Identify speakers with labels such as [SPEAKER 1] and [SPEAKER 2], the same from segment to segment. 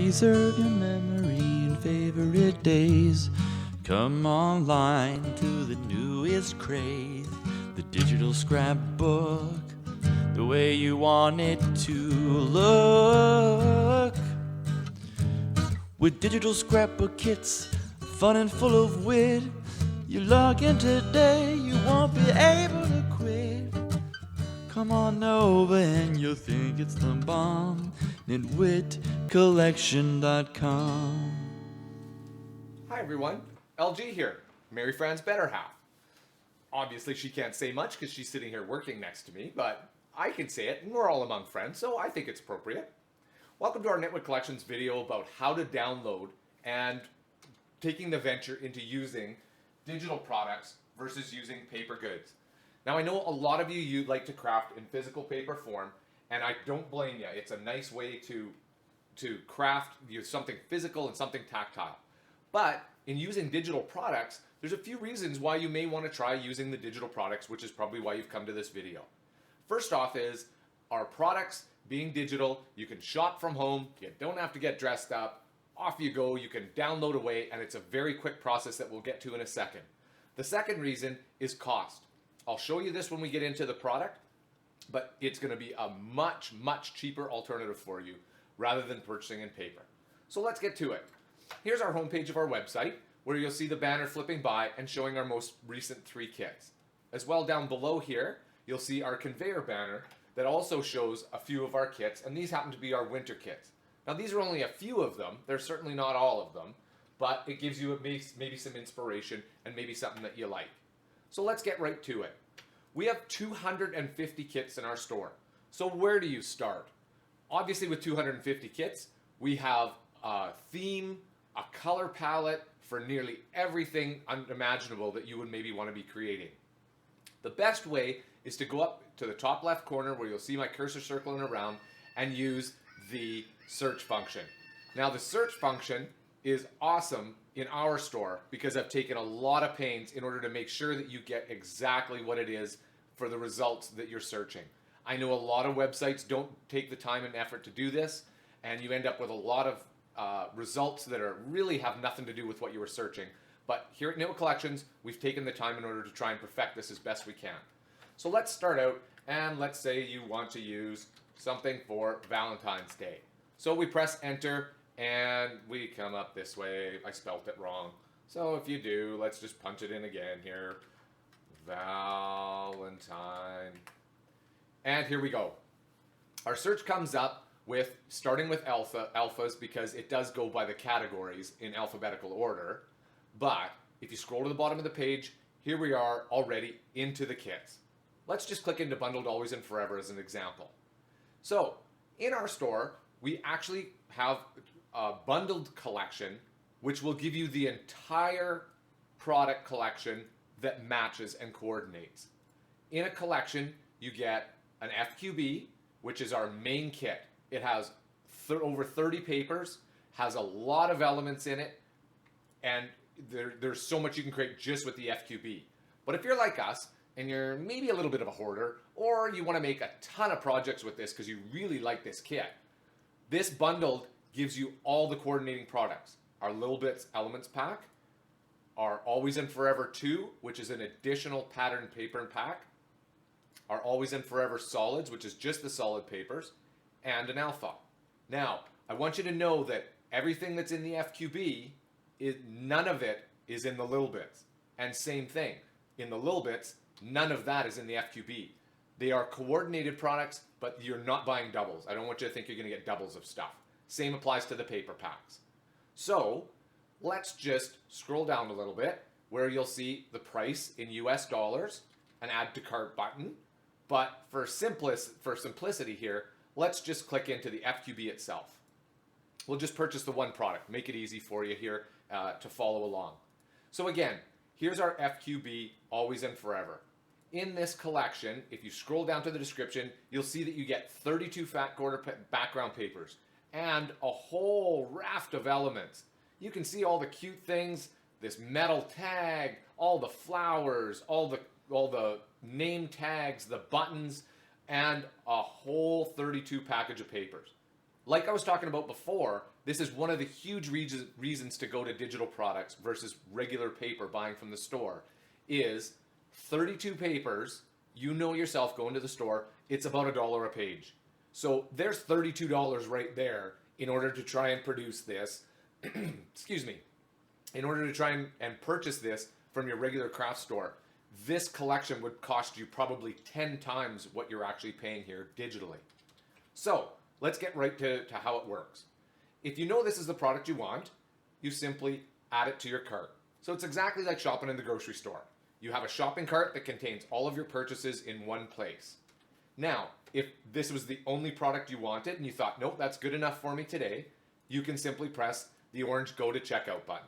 [SPEAKER 1] Preserve your memory and favorite days. Come online to the newest craze. The digital scrapbook, the way you want it to look. With digital scrapbook kits, fun and full of wit. You log in today, you won't be able to quit. Come on over and you'll think it's the bomb. Nitwitcollection.com.
[SPEAKER 2] Hi everyone, LG here, Mary Fran's better half. Obviously she can't say much because she's sitting here working next to me, but I can say it and we're all among friends, so I think it's appropriate. Welcome to our Nitwit Collections video about how to download and taking the venture into using digital products versus using paper goods. Now I know a lot of you like to craft in physical paper form, and I don't blame you. It's a nice way to craft something physical and something tactile. But in using digital products, there's a few reasons why you may want to try using the digital products, which is probably why you've come to this video. First off is, our products being digital, you can shop from home, you don't have to get dressed up, off you go, you can download away, and it's a very quick process that we'll get to in a second. The second reason is cost. I'll show you this when we get into the product, but it's going to be a much, much cheaper alternative for you rather than purchasing in paper. So let's get to it. Here's our homepage of our website, where you'll see the banner flipping by and showing our most recent 3 kits. As well, down below here, you'll see our conveyor banner that also shows a few of our kits, and these happen to be our winter kits. Now these are only a few of them, they're certainly not all of them, but it gives you maybe some inspiration and maybe something that you like. So let's get right to it. We have 250 kits in our store. So where do you start? Obviously with 250 kits, we have a theme, a color palette for nearly everything unimaginable that you would maybe want to be creating. The best way is to go up to the top left corner where you'll see my cursor circling around and use the search function. Now the search function is awesome in our store because I've taken a lot of pains in order to make sure that you get exactly what it is for the results that you're searching. I know a lot of websites don't take the time and effort to do this, and you end up with a lot of results that really have nothing to do with what you were searching. But here at Nitwit Collections, we've taken the time in order to try and perfect this as best we can. So let's start out, and let's say you want to use something for Valentine's Day. So we press enter, and we come up this way. I spelt it wrong. So if you do, let's just punch it in again here. Valentine. And here we go. Our search comes up with, starting with alphas, because it does go by the categories in alphabetical order. But if you scroll to the bottom of the page, here we are already into the kits. Let's just click into Bundled Always and Forever as an example. So in our store, we actually have a bundled collection, which will give you the entire product collection that matches and coordinates. In a collection, you get an FQB, which is our main kit. It has over 30 papers, has a lot of elements in it, and there's so much you can create just with the FQB. But if you're like us, and you're maybe a little bit of a hoarder, or you want to make a ton of projects with this because you really like this kit, this bundled gives you all the coordinating products. Our Little Bits Elements Pack, our Always and Forever 2, which is an additional pattern paper and pack, our Always and Forever Solids, which is just the solid papers, and an Alpha. Now, I want you to know that everything that's in the FQB, none of it is in the Little Bits. And same thing, in the Little Bits, none of that is in the FQB. They are coordinated products, but you're not buying doubles. I don't want you to think you're going to get doubles of stuff. Same applies to the paper packs. So let's just scroll down a little bit where you'll see the price in US dollars, an add to cart button. But for simplicity here, let's just click into the FQB itself. We'll just purchase the one product, make it easy for you here to follow along. So again, here's our FQB Always and Forever. In this collection, if you scroll down to the description, you'll see that you get 32 fat quarter background papers and a whole raft of elements. You can see all the cute things, this metal tag, all the flowers, all the name tags, the buttons, and a whole 32 package of papers. Like I was talking about before, This is one of the huge reasons to go to digital products versus regular paper buying from the store is 32 papers, you know yourself going to the store, it's about $1 a page. So there's $32 right there in order to try and produce this, excuse me, in order to try and purchase this from your regular craft store. This collection would cost you probably 10 times what you're actually paying here digitally. So let's get right to how it works. If you know this is the product you want, you simply add it to your cart. So it's exactly like shopping in the grocery store. You have a shopping cart that contains all of your purchases in one place. Now, if this was the only product you wanted and you thought, nope, that's good enough for me today, you can simply press the orange Go to Checkout button.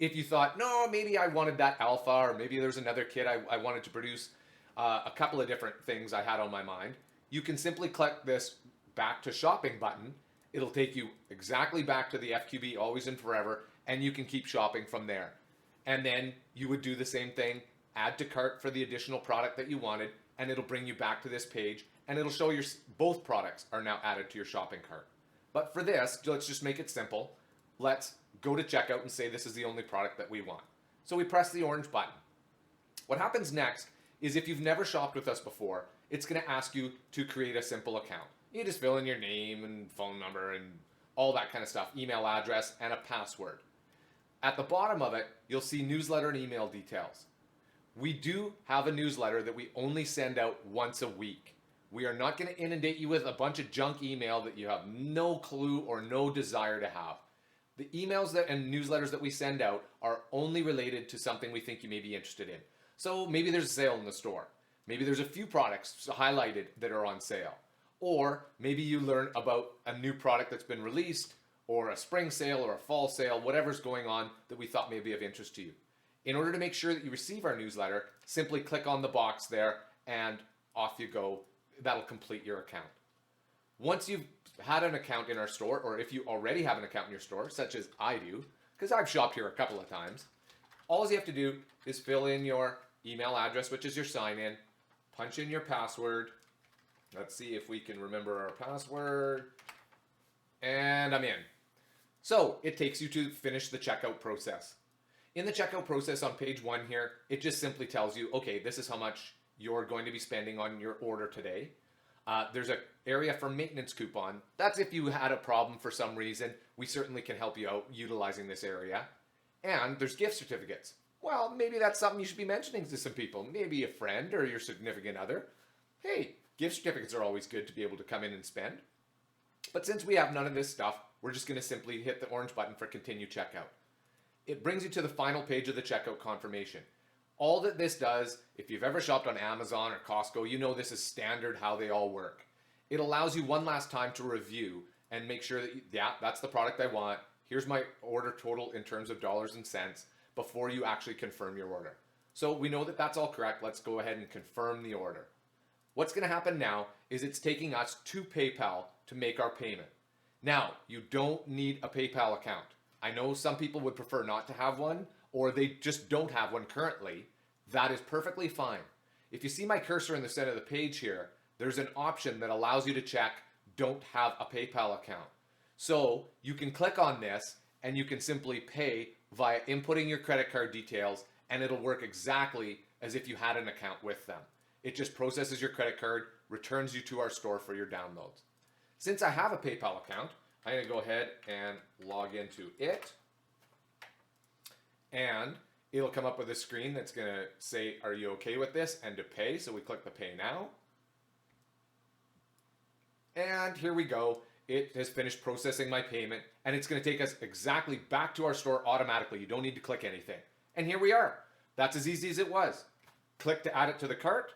[SPEAKER 2] If you thought, no, maybe I wanted that alpha, or maybe there's another kit I wanted to produce a couple of different things I had on my mind, you can simply click this Back to Shopping button. It'll take you exactly back to the FQB Always and Forever, and you can keep shopping from there. And then you would do the same thing, add to cart for the additional product that you wanted, and it'll bring you back to this page, and it'll show both products are now added to your shopping cart. But for this, let's just make it simple. Let's go to checkout and say this is the only product that we want. So we press the orange button. What happens next is if you've never shopped with us before, it's going to ask you to create a simple account. You just fill in your name and phone number and all that kind of stuff, email address, and a password. At the bottom of it, you'll see newsletter and email details. We do have a newsletter that we only send out once a week. We are not going to inundate you with a bunch of junk email that you have no clue or no desire to have. The emails and newsletters that we send out are only related to something we think you may be interested in. So maybe there's a sale in the store. Maybe there's a few products highlighted that are on sale. Or maybe you learn about a new product that's been released, or a spring sale or a fall sale, whatever's going on that we thought may be of interest to you. In order to make sure that you receive our newsletter, simply click on the box there and off you go. That'll complete your account. Once you've had an account in our store, or if you already have an account in your store, such as I do, because I've shopped here a couple of times, all you have to do is fill in your email address, which is your sign-in, punch in your password. Let's see if we can remember our password. And I'm in. So it takes you to finish the checkout process. In the checkout process on page 1 here, it just simply tells you, okay, this is how much you're going to be spending on your order today. There's an area for maintenance coupon. That's if you had a problem for some reason. We certainly can help you out utilizing this area. And there's gift certificates. Well, maybe that's something you should be mentioning to some people. Maybe a friend or your significant other. Hey, gift certificates are always good to be able to come in and spend. But since we have none of this stuff, we're just going to simply hit the orange button for continue checkout. It brings you to the final page of the checkout confirmation. All that this does, if you've ever shopped on Amazon or Costco, you know this is standard how they all work. It allows you one last time to review and make sure that, yeah, that's the product I want. Here's my order total in terms of dollars and cents before you actually confirm your order. So we know that that's all correct. Let's go ahead and confirm the order. What's going to happen now is it's taking us to PayPal to make our payment. Now, you don't need a PayPal account. I know some people would prefer not to have one, or they just don't have one currently. That is perfectly fine. If you see my cursor in the center of the page here, there's an option that allows you to check don't have a PayPal account. So you can click on this and you can simply pay via inputting your credit card details, and it'll work exactly as if you had an account with them. It just processes your credit card, returns you to our store for your downloads. Since I have a PayPal account, I'm going to go ahead and log into it. And it'll come up with a screen that's going to say, are you okay with this? And to pay. So we click the pay now. And here we go. It has finished processing my payment. And it's going to take us exactly back to our store automatically. You don't need to click anything. And here we are. That's as easy as it was. Click to add it to the cart.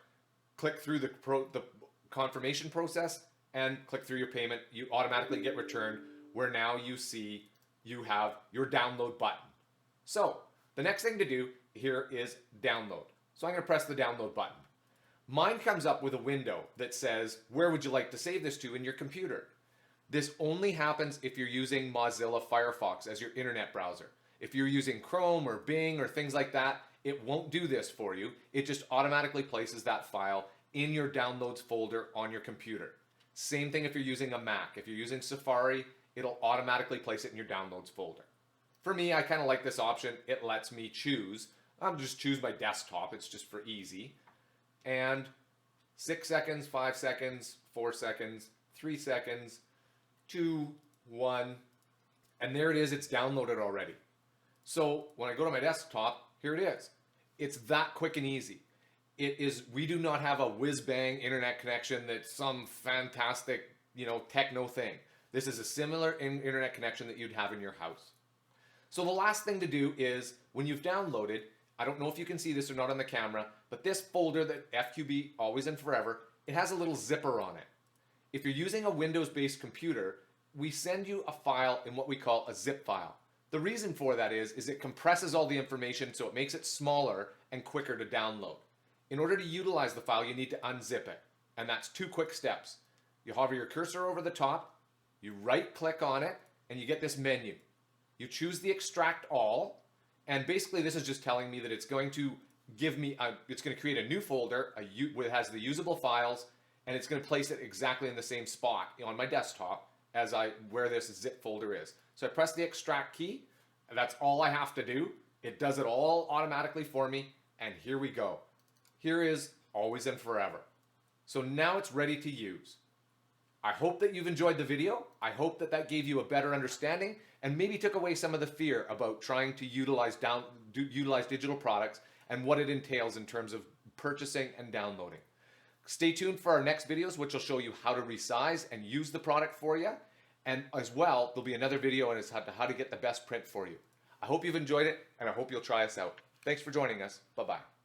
[SPEAKER 2] Click through the confirmation process. And click through your payment. You automatically get returned, where now you see you have your download button. So the next thing to do here is download. So I'm going to press the download button. Mine comes up with a window that says, where would you like to save this to in your computer? This only happens if you're using Mozilla Firefox as your internet browser. If you're using Chrome or Bing or things like that, it won't do this for you. It just automatically places that file in your downloads folder on your computer. Same thing if you're using a Mac. If you're using Safari, it'll automatically place it in your downloads folder. For me, I kind of like this option. It lets me choose. I'll just choose my desktop. It's just for easy. And 6 seconds, 5 seconds, 4 seconds, 3 seconds, 2, 1, and there it is. It's downloaded already. So when I go to my desktop, here it is. It's that quick and easy. We do not have a whiz-bang internet connection that's some fantastic, techno thing. This is a similar internet connection that you'd have in your house. So the last thing to do is, when you've downloaded, I don't know if you can see this or not on the camera, but this folder, that FQB Always and Forever, it has a little zipper on it. If you're using a Windows-based computer, we send you a file in what we call a zip file. The reason for that is it compresses all the information so it makes it smaller and quicker to download. In order to utilize the file, you need to unzip it. And that's 2 quick steps. You hover your cursor over the top, you right-click on it, and you get this menu. You choose the Extract All, and basically this is just telling me that it's going to it's going to create a new folder that has the usable files, and it's going to place it exactly in the same spot on my desktop as where this zip folder is. So I press the Extract key, and that's all I have to do. It does it all automatically for me, and here we go. Here is Always and Forever. So now it's ready to use. I hope that you've enjoyed the video. I hope that gave you a better understanding and maybe took away some of the fear about trying to utilize digital products and what it entails in terms of purchasing and downloading. Stay tuned for our next videos, which will show you how to resize and use the product for you. And as well, there'll be another video on how to get the best print for you. I hope you've enjoyed it, and I hope you'll try us out. Thanks for joining us. Bye-bye.